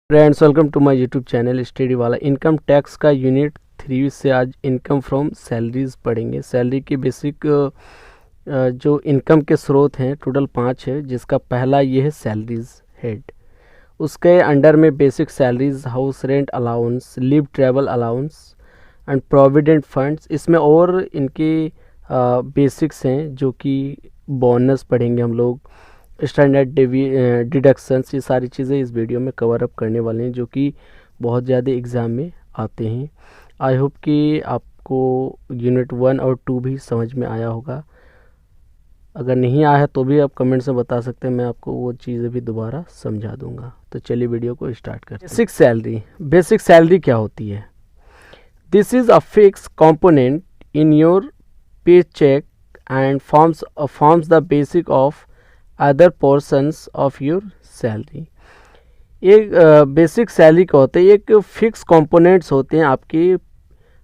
Friends, welcome to my YouTube channel study वाला। Income tax का unit 3 से आज इनकम फ्रॉम सैलरीज पढ़ेंगे। सैलरी की बेसिक जो इनकम के स्रोत हैं टोटल 5 है, जिसका पहला ये है सैलरीज हेड। उसके अंडर में basic salaries, house rent allowance, leave travel allowance and provident funds. इसमें और इनके बेसिक्स हैं जो कि बोनस पढ़ेंगे हम लोग, स्टैंडर्ड डिडक्शंस। ये सारी चीज़ें इस वीडियो में कवर अप करने वाले हैं जो कि बहुत ज़्यादा एग्ज़ाम में आते हैं। आई होप कि आपको यूनिट 1 और 2 भी समझ में आया होगा। अगर नहीं आया है तो भी आप कमेंट्स में बता सकते हैं, मैं आपको वो चीज़ें भी दोबारा समझा दूंगा। तो चलिए वीडियो को स्टार्ट करते हैं। Basic salary. बेसिक सैलरी क्या होती है? This is a fix component in your pay check and forms the basic of other portions of your salary. एक बेसिक सैलरी क्या होता है? एक फिक्स कंपोनेंट्स होते हैं आपके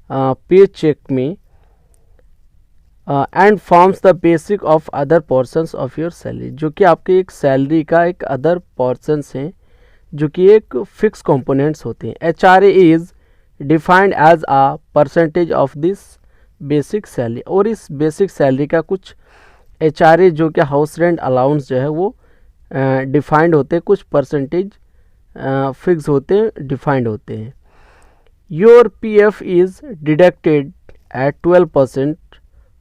पे चेक में and forms the basic of other portions of your salary, जो कि आपके एक सैलरी का एक अदर पोर्शंस हैं जो कि एक फिक्स कंपोनेंट्स होते हैं। HRA is defined as a percentage of this basic salary. और इस बेसिक सैलरी का कुछ HRA जो कि हाउस रेंट अलाउंस जो है वो डिफाइंड होते हैं, कुछ परसेंटेज फिक्स होते हैं, डिफाइंड होते हैं। Your PF is deducted at 12%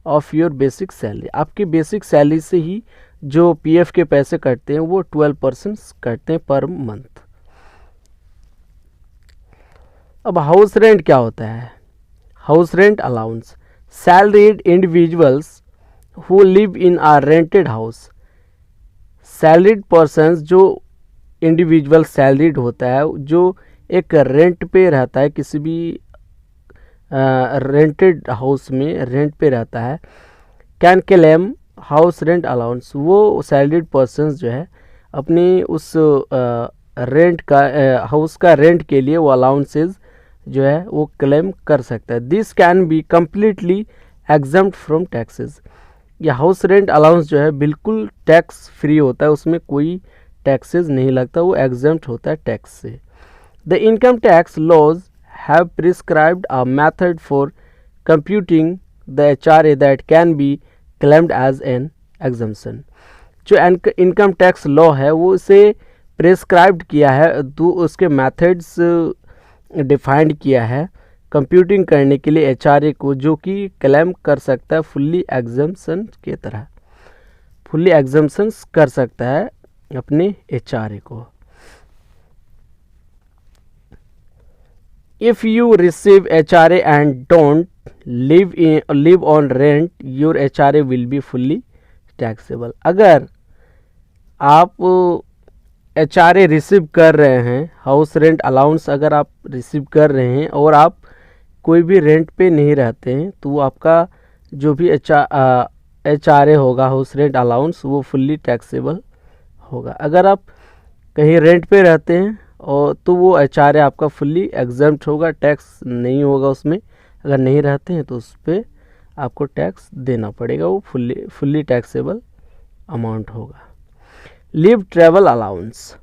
of your basic salary. आपकी बेसिक सैलरी से ही जो PF के पैसे कटते हैं वो 12% कटते हैं पर मंथ। अब हाउस रेंट क्या होता है? House rent allowance, salaried individuals who live in a rented house। Salaried persons जो इंडिविजुअल सैलरीड होता है, जो एक रेंट पे रहता है, किसी भी रेंटेड हाउस में रेंट पे रहता है, can claim house rent allowance. वो सैलरीड पर्सन्स जो है अपनी उस रेंट का हाउस का रेंट के लिए वो अलाउंसेस जो है वो क्लेम कर सकता है। This can be completely exempt from taxes. यह हाउस रेंट अलाउंस जो है बिल्कुल टैक्स फ्री होता है, उसमें कोई टैक्सेस नहीं लगता, वो एग्जम्प्ट होता है टैक्स से। The income tax laws have prescribed a method for computing the HRA that can be claimed as an exemption. जो इनकम टैक्स लॉ है वो इसे प्रिस्क्राइब्ड किया है, उसके मेथड्स डिफाइंड किया है कंप्यूटिंग करने के लिए HRA को, जो कि क्लेम कर सकता है फुल्ली एग्जम्पशन के तरह, फुल्ली एग्जम्पशंस कर सकता है अपने HRA को। If you receive HRA and don't live on rent, your HRA will be fully taxable. अगर आप HRA रिसीव कर रहे हैं, हाउस रेंट अलाउंस अगर आप रिसीव कर रहे हैं और आप कोई भी रेंट पे नहीं रहते हैं, तो आपका जो भी HRA होगा, हाउस रेंट अलाउंस, वो फुल्ली टैक्सेबल होगा। अगर आप कहीं रेंट पे रहते हैं और तो वो HRA आपका फुल्ली एग्जम्प्ट होगा, टैक्स नहीं होगा उसमें। अगर नहीं रहते हैं तो उस पर आपको टैक्स देना पड़ेगा, वो फुल्ली टैक्सेबल अमाउंट होगा। Leave travel allowance,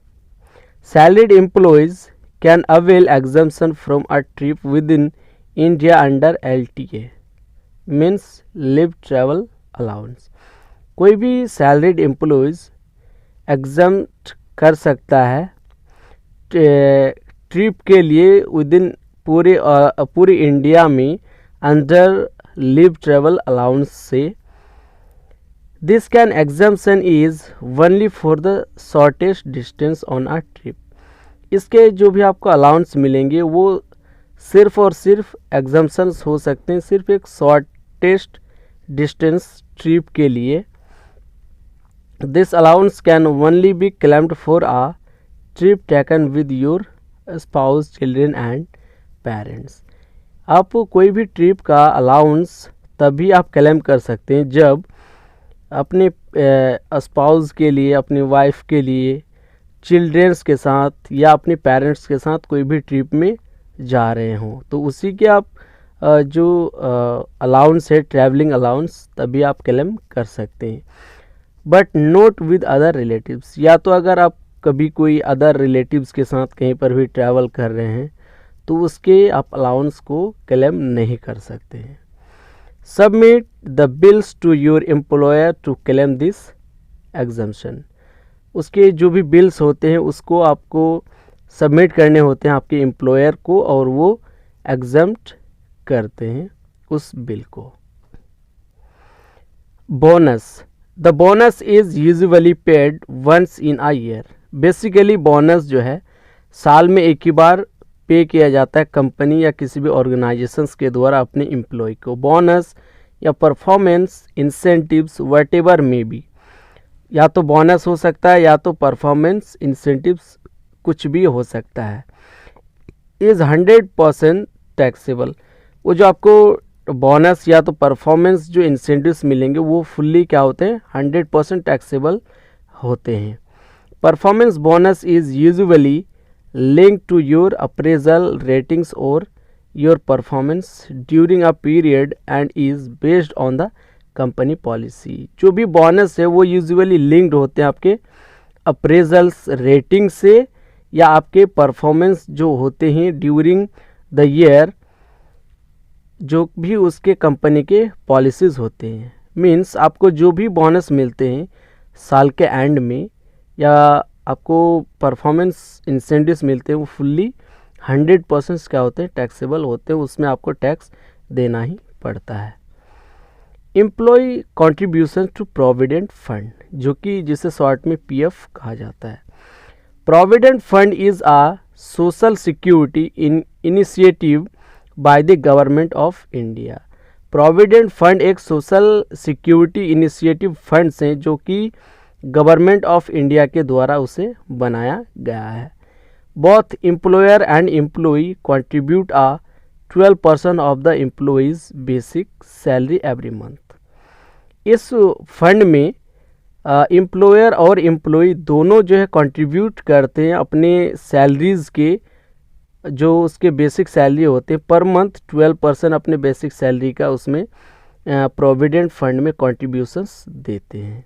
salaried employees can avail exemption from a trip with in India under LTA means live travel allowance. कोई भी सैलरीड एम्प्लॉयज़ एग्जम्प्ट कर सकता है ट्रिप के लिए विद इन पूरी इंडिया में अंडर लिव ट्रैवल अलाउंस से। This can exemption is only for the shortest distance on a trip. इसके जो भी आपको अलाउंस मिलेंगे वो सिर्फ और सिर्फ एग्जम्पशंस हो सकते हैं सिर्फ एक शॉर्टेस्ट डिस्टेंस ट्रिप के लिए। This allowance can only be claimed for a trip taken with your spouse, children and parents. आप कोई भी ट्रिप का अलाउंस तभी आप क्लेम कर सकते हैं जब अपने स्पाउस के लिए, अपनी वाइफ के लिए, चिल्ड्रेंस के साथ या अपने पेरेंट्स के साथ कोई भी ट्रिप में जा रहे हों, तो उसी के आप जो अलाउंस है, ट्रैवलिंग अलाउंस, तभी आप क्लेम कर सकते हैं। But note with other relatives. या तो अगर आप कभी कोई अदर रिलेटिव्स के साथ कहीं पर भी ट्रैवल कर रहे हैं तो उसके आप अलाउंस को क्लेम नहीं कर सकते हैं। Submit the bills to your employer to claim this exemption. उसके जो भी बिल्स होते हैं उसको आपको सबमिट करने होते हैं आपके एम्प्लॉयर को, और वो एग्जम्प्ट करते हैं उस बिल को। Bonus. The bonus is usually paid once in a year. Basically bonus जो है साल में एक ही बार पे किया जाता है कंपनी या किसी भी ऑर्गेनाइजेशंस के द्वारा अपने एम्प्लॉय को। बोनस या performance incentives what ever may be, या तो बोनस हो सकता है या तो परफॉर्मेंस इंसेंटिव्स कुछ भी हो सकता है। Is 100% taxable. वो जो आपको बोनस या तो परफॉर्मेंस जो इंसेंटिव्स मिलेंगे वो फुल्ली क्या होते हैं, 100% टैक्सेबल होते हैं। Performance bonus is usually linked to your appraisal ratings or your performance during a period and is based on the company policy। जो भी बोनस है वो यूजुअली लिंक्ड होते हैं आपके अप्रेजल्स रेटिंग से या आपके परफॉर्मेंस जो होते हैं ड्यूरिंग द ईयर, जो भी उसके कंपनी के पॉलिसीज़ होते हैं। मीन्स आपको जो भी बोनस मिलते हैं साल के एंड में या आपको परफॉर्मेंस इंसेंटिव्स मिलते हैं वो फुल्ली 100% क्या होते हैं, टैक्सेबल होते हैं, उसमें आपको टैक्स देना ही पड़ता है। Employ contribution to provident fund, जो कि जिसे शॉर्ट में पीएफ कहा जाता है। Provident fund is a social security initiative by the government of India. Provident fund एक सोशल सिक्योरिटी इनिशिएटिव फंड्स हैं जो कि गवर्नमेंट ऑफ इंडिया के द्वारा उसे बनाया गया है। Both employer and employee contribute a 12% of the employees basic salary every month. इस फंड में एम्प्लॉयर और एम्प्लॉई दोनों जो है कंट्रीब्यूट करते हैं अपने सैलरीज़ के, जो उसके बेसिक सैलरी होते हैं पर मंथ 12% अपने बेसिक सैलरी का उसमें प्रोविडेंट फंड में कंट्रीब्यूशंस देते हैं।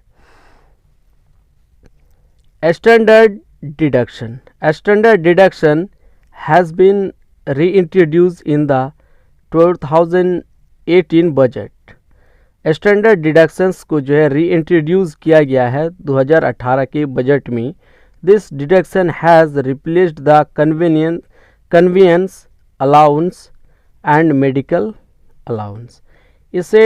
Standard deduction. Standard deduction has been reintroduced in the 2018 budget. Standard deductions को जो है reintroduce किया गया है 2018 के बजट में। This deduction has replaced the convenience allowance and medical allowance. इसे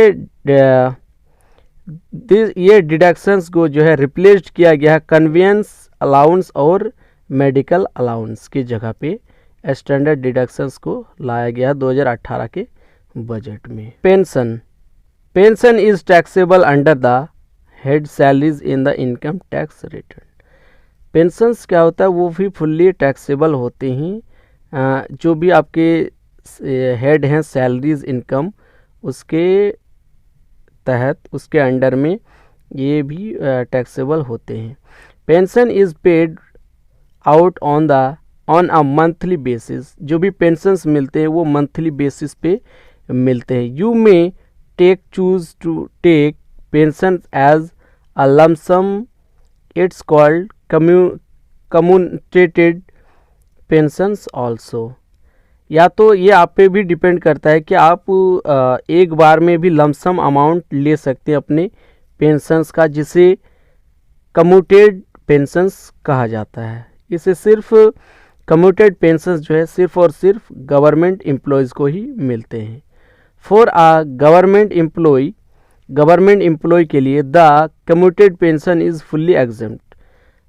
ये डिडक्शंस को जो है रिप्लेस्ड किया गया है कन्वीनियंस अलाउंस और मेडिकल अलाउंस की जगह पे स्टैंडर्ड डिडक्शंस को लाया गया 2018 के बजट में। Pension is taxable under the head salaries in the income tax return. Pensions क्या होता है, वो भी फुल्ली टैक्सेबल होते हैं। जो भी आपके हेड हैं सैलरीज इनकम, उसके तहत उसके अंडर में ये भी टैक्सेबल होते हैं। Pension is paid out on a monthly basis. जो भी पेंशन्स मिलते हैं वो मंथली बेसिस पे मिलते हैं। You may choose to take pension as a lump sum, it's called commuted pensions also. या तो ये आप पे भी डिपेंड करता है कि आप एक बार में भी लमसम अमाउंट ले सकते हैं अपने पेंशन्स का, जिसे कम्यूटेड पेंशन्स कहा जाता है। इसे सिर्फ कम्यूटेड पेंशन्स जो है सिर्फ और सिर्फ गवर्नमेंट एम्प्लॉयज़ को ही मिलते हैं। फॉर आ गवर्नमेंट एम्प्लॉय के लिए the commuted pension is fully exempt.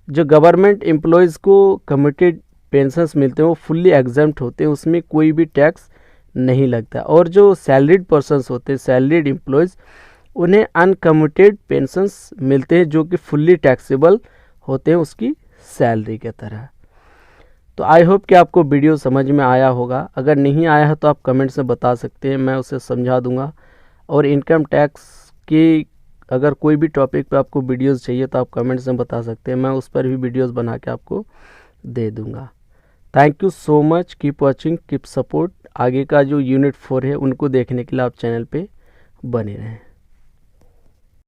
जो गवर्नमेंट एम्प्लॉयज़ को कम्यूटेड पेंशन्स मिलते हैं वो फुल्ली एग्जम्प्ट होते हैं, उसमें कोई भी टैक्स नहीं लगता। और जो सैलरीड पर्सन्स होते हैं, सैलरीड एम्प्लॉयज़, उन्हें अनकम्यूटेड पेंशन्स मिलते हैं जो कि फुल्ली टैक्सेबल होते हैं उसकी सैलरी के तरह। तो आई होप कि आपको वीडियो समझ में आया होगा। अगर नहीं आया है तो आप कमेंट्स में बता सकते हैं, मैं उसे समझा दूंगा। और इनकम टैक्स की अगर कोई भी टॉपिक पे आपको वीडियोस चाहिए तो आप कमेंट्स में बता सकते हैं, मैं उस पर भी वीडियोस बना के आपको दे दूंगा। Thank you so much, keep watching, keep support. आगे का जो यूनिट 4 है उनको देखने के लिए आप चैनल पे बने रहें।